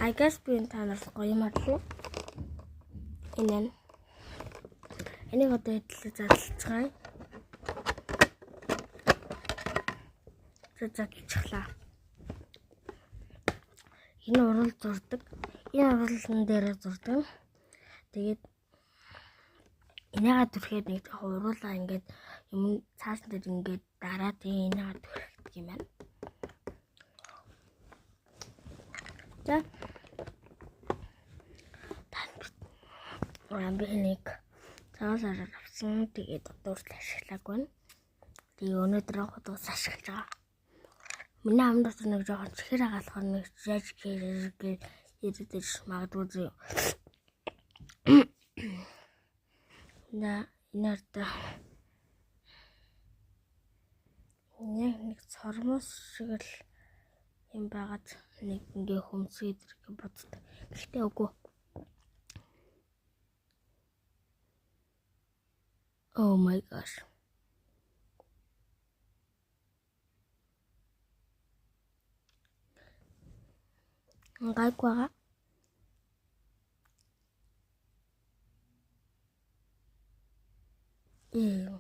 I guess би энэ танаас гоё юм адлаа. Энийг одоо хэдлээ задлцгаая. Задлцглаа. Энэ урал зурдаг. Энэ уралн дээр зурдаг. Тэгээд энийгээ түрхэд нэг уруулаа ингээд юм цаасан дээр ингээд дараа тэгээ энийгээ түрхдэг юм байна. За. Би нэг цаасаар авсан. Тэгээд дуртай ашиглаагүй нь. Тэгээ өнөөдөр худаас ашиглаж байгаа. Миний амд дотор нэг жоохон чихэр хагалахаар нэг жаж ирээд магадгүй зөө. Энэрдэ нэг цормос шиг л юм байгаад нэг ингээ хөмсөд ирэх боддог. Гэхдээ үгүй. Oh my gosh. Гайгүй. Энэ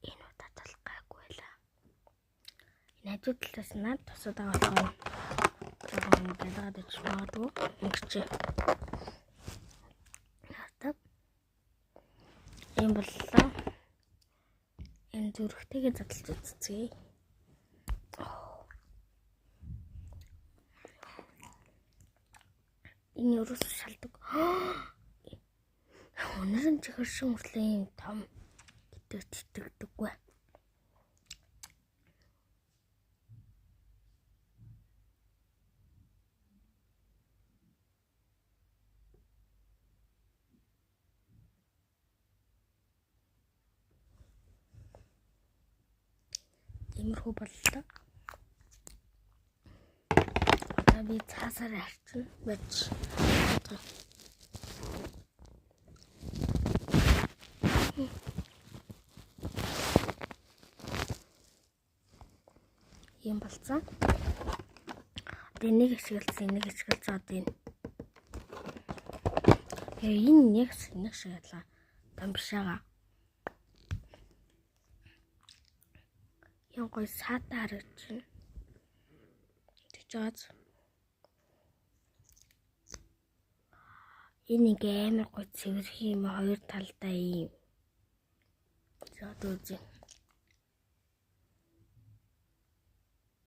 удаад л гайгүй л. Энэ ажиглаас над тусаад байгаа болохоор гадаад ич магадгүй ингэчээ. Хатаа. Ийм боллоо. Энэ зүрхтэйгээ задлж үзье. Энэ юус шалдаг. Өнөрн чихэр шин хүртлээ юм том тэтгдэггүй. Иймэрхүү боллоо. Одоо би цаасаар арчин бач. Юм болцсон. Энийг ашигласан, энийг ашигласан одоо энэ. Энэ нэг шагалаа. Том биш байгаа. Ян гой саатаа харагдчихна. Тэгж энэ нэг амар гой цэвэрх юм хоёр талдаа ийм. За одоо үзье.